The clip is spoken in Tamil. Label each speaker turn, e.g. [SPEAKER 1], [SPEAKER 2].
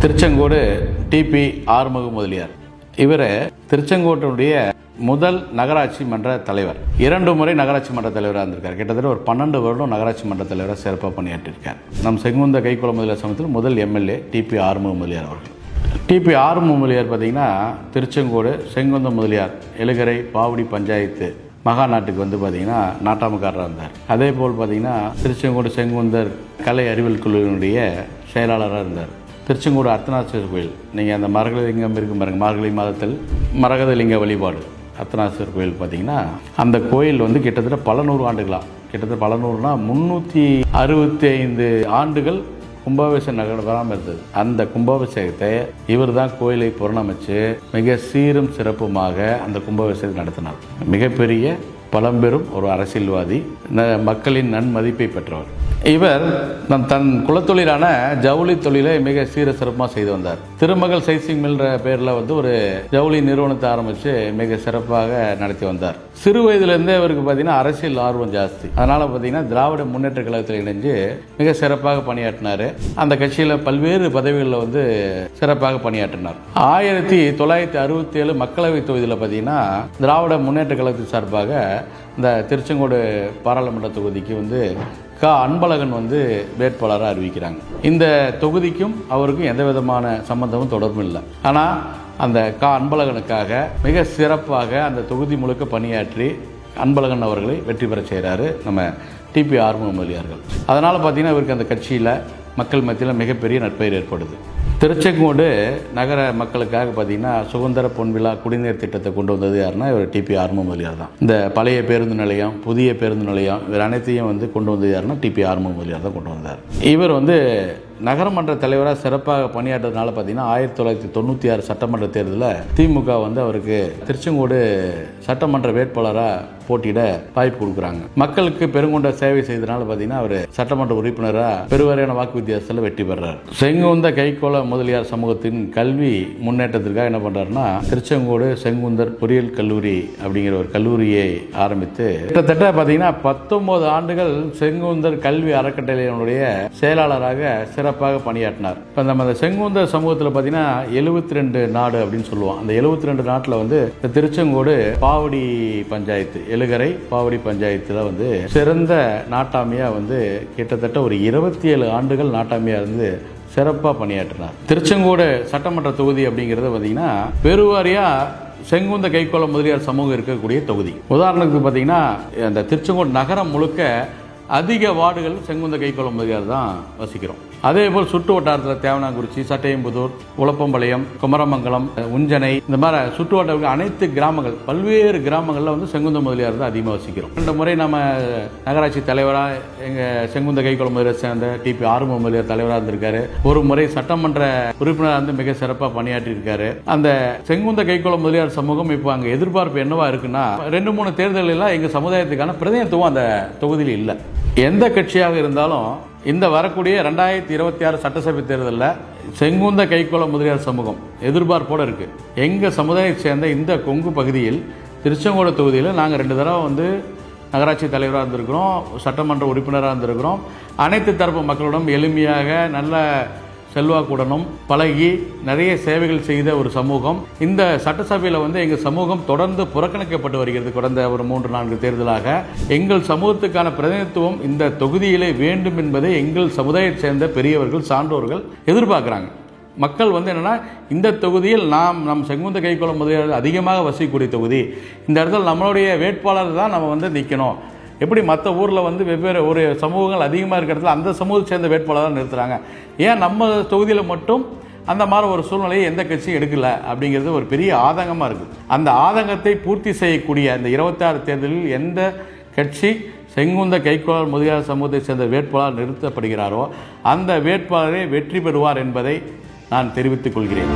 [SPEAKER 1] திருச்செங்கோடு டிபி ஆறுமுக முதலியார். இவர் திருச்செங்கோட்டுடைய முதல் நகராட்சி மன்ற தலைவர். 2 முறை நகராட்சி மன்ற தலைவராக இருந்திருக்கார். கிட்டத்தட்ட ஒரு 12 வருடம் நகராட்சி மன்ற தலைவராக சிறப்பாக பணியாற்றியிருக்கார். நம் செங்குந்த கைக்குள முதலியார் சமூகத்தில் முதல் எம்எல்ஏ டிபி ஆறுமுக முதலியார் அவர்கள். டிபி ஆறுமுக முதலியார் பார்த்தீங்கன்னா திருச்செங்கோடு செங்குந்த முதலியார் எழுகரை பாவடி பஞ்சாயத்து மகாநாட்டுக்கு வந்து பார்த்தீங்கன்னா நாட்டாமக்காரராக இருந்தார். அதே போல் பார்த்தீங்கன்னா திருச்செங்கோடு செங்குந்தர் கலை அறிவியல் குழுவினுடைய செயலாளராக இருந்தார். திருச்செங்கோடு அர்த்தநாதீஸ்வரர் கோயில், நீங்கள் அந்த மரகதலிங்கம் இருக்கும் பாருங்கள், மார்கழி மாதத்தில் மரகதலிங்க வழிபாடு அர்த்தநாதீஸ்வரர் கோயில் பார்த்தீங்கன்னா அந்த கோயில் வந்து கிட்டத்தட்ட பல நூறு ஆண்டுகளாக, கிட்டத்தட்ட பல நூறுனா 365 ஆண்டுகள் கும்பாபிஷேகம் நகராமல் இருந்தது. அந்த கும்பாபிஷேகத்தை இவர் தான் கோயிலை புறணமைச்சு மிக சீரும் சிறப்புமாக அந்த கும்பாபிஷேகத்தை நடத்தினார். மிகப்பெரிய பழம்பெரும் ஒரு அரசியல்வாதி, மக்களின் நன்மதிப்பை பெற்றவர். இவர் தன் குலத்தொழிலான ஜவுளி தொழிலை மிக சீர சிறப்பாக செய்து வந்தார். திருமகள் சைசிங் மில்ற பேரில் வந்து ஒரு ஜவுளி நிறுவனத்தை ஆரம்பித்து மிக சிறப்பாக நடத்தி வந்தார். சிறு வயதிலிருந்தே அவருக்கு பார்த்தீங்கன்னா அரசியல் ஆர்வம் ஜாஸ்தி. அதனால் பார்த்தீங்கன்னா திராவிட முன்னேற்ற கழகத்தில் இணைஞ்சு மிக சிறப்பாக பணியாற்றினார். அந்த கட்சியில் பல்வேறு பதவிகளில் வந்து சிறப்பாக பணியாற்றினார். 1967 மக்களவை தொகுதியில் பார்த்தீங்கன்னா திராவிட முன்னேற்ற கழகத்தின் சார்பாக இந்த திருச்செங்கோடு பாராளுமன்ற தொகுதிக்கு வந்து அன்பழகன் வந்து வேட்பாளராக அறிவிக்கிறாங்க. இந்த தொகுதிக்கும் அவருக்கும் எந்த விதமான சம்பந்தமும் தொடர்பும் இல்லை. ஆனால் அந்த அன்பழகனுக்காக மிக சிறப்பாக அந்த தொகுதி முழுக்க பணியாற்றி அன்பழகன் அவர்களை வெற்றி பெற செய்கிறாரு நம்ம டிபி ஆறுமுக முதலியார்கள். அதனால் பார்த்தீங்கன்னா இவருக்கு அந்த கட்சியில் மக்கள் மத்தியில் மிகப்பெரிய நற்பெயர் ஏற்படுது. திருச்செங்கோடு நகர மக்களுக்காக பார்த்தீங்கன்னா சுதந்திர பொன்விழா குடிநீர் திட்டத்தை கொண்டு வந்தது யாருன்னா இவர் டிபி ஆறுமுக முதலியார் தான். இந்த பழைய பேருந்து நிலையம், புதிய பேருந்து நிலையம், இவர் அனைத்தையும் வந்து கொண்டு வந்தது யாருன்னா டிபி ஆறுமுக முதலியார் தான் கொண்டு வந்தார். இவர் வந்து நகரமன்ற தலைவராக சிறப்பாக பணியாற்றதுனால பார்த்தீங்கன்னா 1996 சட்டமன்ற தேர்தலில் திமுக வந்து அவருக்கு திருச்செங்கோடு சட்டமன்ற வேட்பாளராக போட்டியிட வாய்ப்பு கொடுக்குறாங்க. மக்களுக்கு பெருங்கொண்ட சேவை செய்ததுனால பார்த்தீங்கன்னா அவர் சட்டமன்ற உறுப்பினராக பெருவாரியான வாக்கு வித்தியாசத்தில் வெற்றி பெறார். செங்குந்த கைக்கோள முதலியார் சமூகத்தின் கல்வி முன்னேற்றத்திற்காக என்ன பண்ணுறாருன்னா திருச்செங்கோடு செங்குந்தர் பொறியியல் கல்லூரி அப்படிங்கிற ஒரு கல்லூரியை ஆரம்பித்து கிட்டத்தட்ட பார்த்தீங்கன்னா 19 ஆண்டுகள் செங்குந்தர் கல்வி அறக்கட்டளையினுடைய செயலாளராக சிறப்பாக பணியாற்றினார். இப்போ நம்ம செங்குந்தர் சமூகத்தில் பார்த்தீங்கன்னா 72 நாடு அப்படின்னு சொல்லுவோம். அந்த 72 நாட்டில் வந்து திருச்செங்கோடு பாவடி பஞ்சாயத்து, எழுகரை பாவடி பஞ்சாயத்தில் வந்து சிறந்த நாட்டாமையாக வந்து கிட்டத்தட்ட ஒரு 27 ஆண்டுகள் நாட்டாமையாக இருந்து சிறப்பாக பணியாற்றினார். திருச்செங்கோடு சட்டமன்ற தொகுதி அப்படிங்கிறது பார்த்தீங்கன்னா பெருவாரியாக செங்குந்த கைக்கோள முதலியார் சமூகம் இருக்கக்கூடிய தொகுதி. உதாரணத்துக்கு பார்த்தீங்கன்னா அந்த திருச்செங்கோடு நகரம் முழுக்க அதிக வார்டுகள் செங்குந்த கைக்கோள முதலியார் தான் வசிக்கிறோம். அதே போல் சுற்று வட்டாரத்தில் தேவனாங்குறிச்சி, சட்டையம்புதூர், உளப்பம்பாளையம், குமரமங்கலம், உஞ்சனை, இந்த மாதிரி சுற்று வட்டார அனைத்து கிராமங்கள், பல்வேறு கிராமங்களில் வந்து செங்குந்த முதலியார் தான் அதிகமாக வசிக்கிறோம். 2 முறை நம்ம நகராட்சி தலைவராக எங்கள் செங்குந்த கைக்கோள முதலியார் சேர்ந்த டிபி ஆறுமுக முதலியார் தலைவராக இருந்திருக்காரு. ஒரு முறை சட்டமன்ற உறுப்பினராக இருந்து மிக சிறப்பாக பணியாற்றி இருக்காரு. அந்த செங்குந்த கைக்கோள முதலியார் சமூகம் இப்போ அங்கே எதிர்பார்ப்பு என்னவா இருக்குன்னா 2-3 தேர்தலெல்லாம் எங்கள் சமுதாயத்துக்கான பிரதிநிதித்துவம் அந்த தொகுதியில் இல்லை. எந்த கட்சியாக இருந்தாலும் இந்த வரக்கூடிய 2026 சட்டசபை தேர்தலில் செங்குந்த கைக்கோள முதலியார் சமூகம் எதிர்பார்ப்போடு இருக்குது. எங்கள் சமுதாயத்தை சேர்ந்த இந்த கொங்கு பகுதியில் திருச்செங்கோடு தொகுதியில் நாங்கள் 2 தடவை வந்து நகராட்சி தலைவராக இருந்திருக்கிறோம், சட்டமன்ற உறுப்பினராக இருந்திருக்கிறோம். அனைத்து தரப்பு மக்களிடம் எளிமையாக நல்ல செல்வாக்குடனும் பழகி நிறைய சேவைகள் செய்த ஒரு சமூகம். இந்த சட்டசபையில் வந்து எங்கள் சமூகம் தொடர்ந்து புறக்கணிக்கப்பட்டு வருகிறது. கடந்த ஒரு 3-4 தேர்தலாக எங்கள் சமூகத்துக்கான பிரதிநிதித்துவம் இந்த தொகுதியிலே வேண்டும் என்பதை எங்கள் சமுதாயத்தை சேர்ந்த பெரியவர்கள், சான்றோர்கள் எதிர்பார்க்குறாங்க. மக்கள் வந்து என்னென்னா இந்த தொகுதியில் நம் செங்குந்த கைக்கோள முதலியார் அதிகமாக வசிக்கக்கூடிய தொகுதி, இந்த இடத்துல நம்மளுடைய வேட்பாளர் தான் நம்ம வந்து நிற்கணும். எப்படி மற்ற ஊரில் வந்து வெவ்வேறு ஒரு சமூகங்கள் அதிகமாக இருக்கிறதுல அந்த சமூகத்தை சேர்ந்த வேட்பாளராக நிறுத்துகிறாங்க, ஏன் நம்ம தொகுதியில் மட்டும் அந்த மாதிரி ஒரு சூழ்நிலையை எந்த கட்சியும் எடுக்கலை அப்படிங்கிறது ஒரு பெரிய ஆதங்கமாக இருக்குது. அந்த ஆதங்கத்தை பூர்த்தி செய்யக்கூடிய அந்த 26 தேர்தலில் எந்த கட்சி செங்குந்த கைக்கோள முதலியார் சமூகத்தை சேர்ந்த வேட்பாளர் நிறுத்தப்படுகிறாரோ அந்த வேட்பாளரே வெற்றி பெறுவார் என்பதை நான் தெரிவித்துக் கொள்கிறேன்.